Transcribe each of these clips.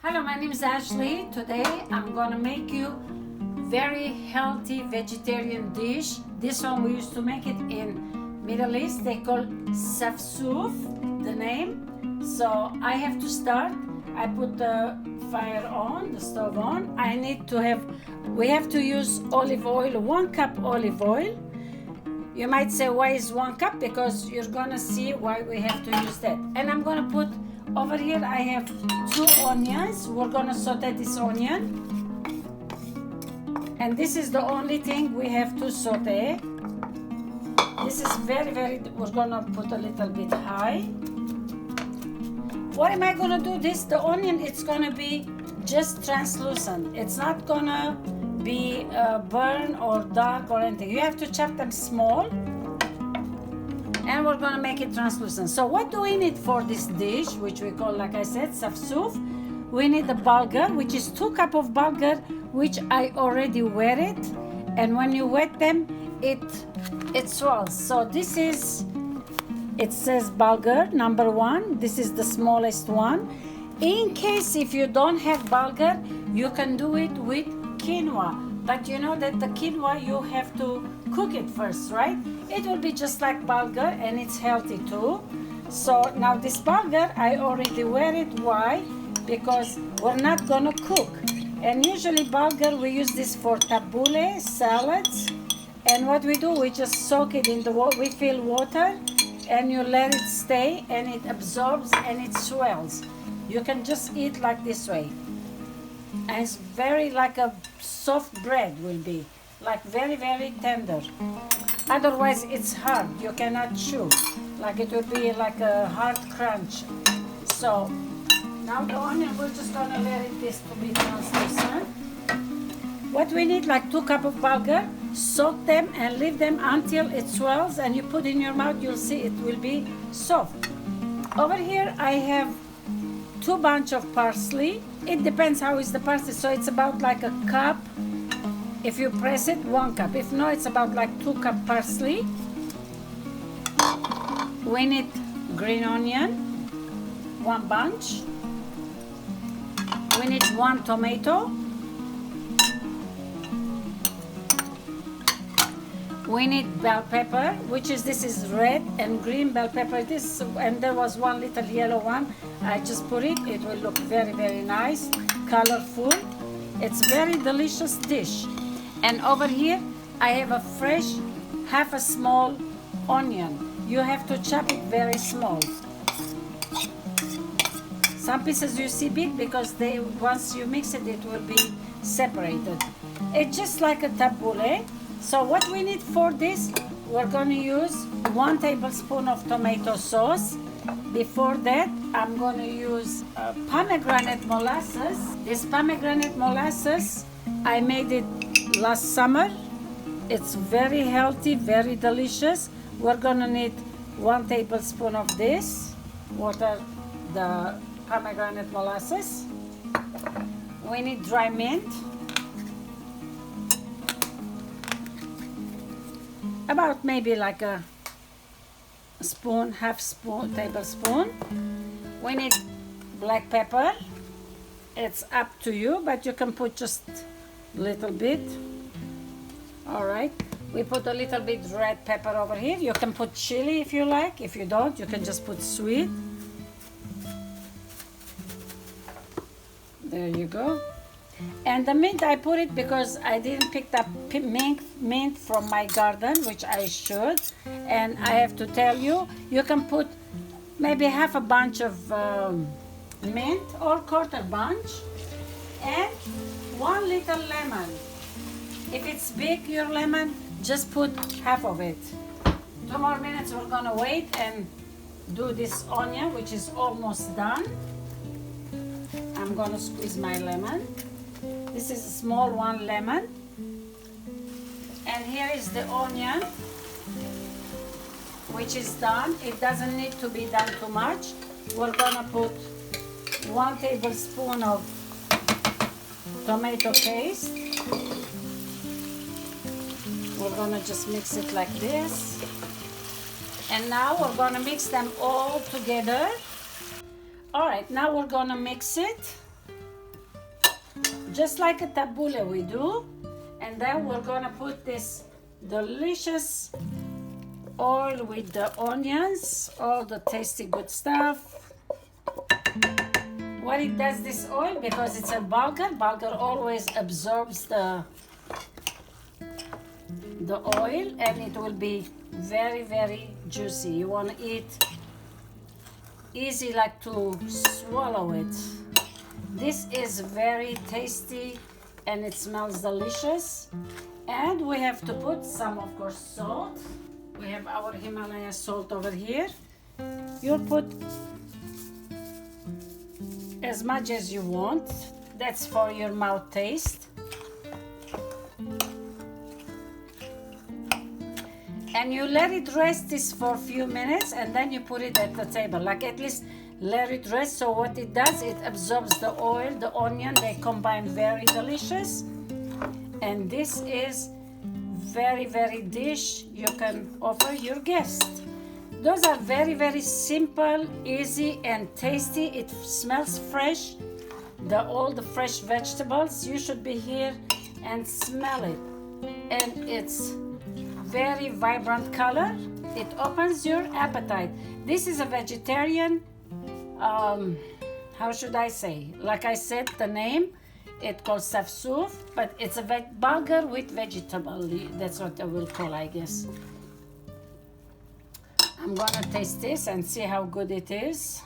Hello, my name is Ashley. Today I'm gonna make you very healthy vegetarian dish. This one we used to make it in Middle East. They call Safsouf, the name. So I have to start. I put the fire on, the stove on. We have to use olive oil, 1 cup olive oil. You might say, why is 1 cup? Because you're gonna see why we have to use that. And I'm gonna put over here, I have 2 onions. We're gonna saute this onion. And this is the only thing we have to saute. This is we're gonna put a little bit high. What am I gonna do this? The onion, it's gonna be just translucent. It's not gonna be burn or dark or anything. You have to chop them small. And we're gonna make it translucent. So what do we need for this dish, which we call, like I said, Safsouf? We need the bulgur, which is 2 cups of bulgur, which I already wet it. And when you wet them, it swells. So this is, it says bulgur number 1. This is the smallest one. In case if you don't have bulgur, you can do it with quinoa. But you know that the quinoa, you have to cook it first, right? It will be just like bulgur and it's healthy too. So now this bulgur, I already wear it. Why? Because we're not gonna cook. And usually bulgur, we use this for tabbouleh, salads. And what we do, we just soak it in the water. We fill water and you let it stay and it absorbs and it swells. You can just eat like this way. And it's very like a soft bread will be, like very tender. Otherwise it's hard, you cannot chew, like it will be like a hard crunch. So now the onion, we're just gonna let it this to be translucent. What we need, like 2 cups of bulgur, soak them and leave them until it swells and you put in your mouth, you'll see it will be soft. Over here I have 2 bunch of parsley. It depends how is the parsley, so it's about like a cup. If you press it, 1 cup. If not, it's about like 2 cup parsley. We need green onion, 1 bunch. We need 1 tomato. We need bell pepper, this is red and green bell pepper. And there was 1 little yellow one. I just put it. It will look very nice, colorful. It's very delicious dish. And over here, I have a fresh, half a small onion. You have to chop it very small. Some pieces you see big because once you mix it, it will be separated. It's just like a tabbouleh. So what we need for this, we're going to use 1 tablespoon of tomato sauce. Before that, I'm going to use pomegranate molasses. This pomegranate molasses, I made it last summer. It's very healthy, very delicious. We're going to need 1 tablespoon of this, water the pomegranate molasses. We need dry mint. About maybe like a spoon, tablespoon. We need black pepper. It's up to you, but you can put just a little bit. All right. We put a little bit red pepper over here. You can put chili if you like. If you don't, you can just put sweet. There you go. And the mint, I put it because I didn't pick up mint from my garden, which I should. And I have to tell you, you can put maybe half a bunch of mint or 1/4 bunch and 1 little lemon. If it's big, your lemon, just put half of it. 2 more minutes, we're gonna wait and do this onion, which is almost done. I'm gonna squeeze my lemon. This is a small 1 lemon. And here is the onion, which is done. It doesn't need to be done too much. We're gonna put 1 tablespoon of tomato paste. We're gonna just mix it like this. And now we're gonna mix them all together. All right, now we're gonna mix it. just like a tabbouleh we do. And then we're gonna put this delicious oil with the onions, all the tasty good stuff. What it does, this oil, because it's a bulgur always absorbs the oil, and it will be very, very juicy. You want to eat easy, like to swallow it. This is very tasty and it smells delicious. And we have to put some, of course, salt. We have our Himalaya salt over here. You'll put as much as you want. That's for your mouth taste. And you let it rest this for a few minutes, and then you put it at the table. Like, at least let it rest. So what it does, it absorbs the oil, the onion. They combine very delicious. And this is very, very dish you can offer your guests. Those are very, very simple, easy, and tasty. It smells fresh. All the fresh vegetables, you should be here and smell it. And it's very vibrant color. It opens your appetite. This is a vegetarian, how should I say? Like I said, the name, it's called Safsouf, but it's a bulgur with vegetable. That's what I will call, I guess. I'm gonna taste this and see how good it is.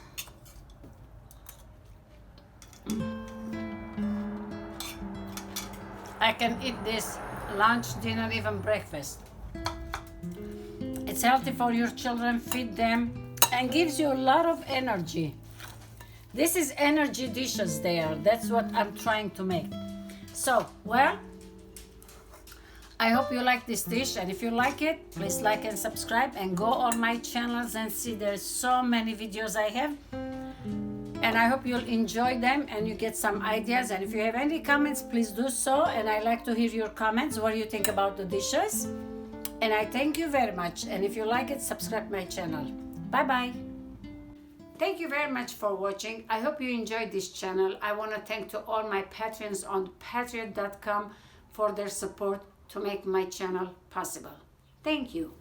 I can eat this lunch, dinner, even breakfast. It's healthy for your children, feed them, and gives you a lot of energy. This is energy dishes there. That's what I'm trying to make. So, well, I hope you like this dish, and if you like it, please like and subscribe, and go on my channels and see there's so many videos I have. And I hope you'll enjoy them and you get some ideas. And if you have any comments, please do so. And I like to hear your comments, what you think about the dishes. And I thank you very much. And if you like it, subscribe my channel. Bye-bye. Thank you very much for watching. I hope you enjoyed this channel. I want to thank to all my patrons on patreon.com for their support to make my channel possible. Thank you.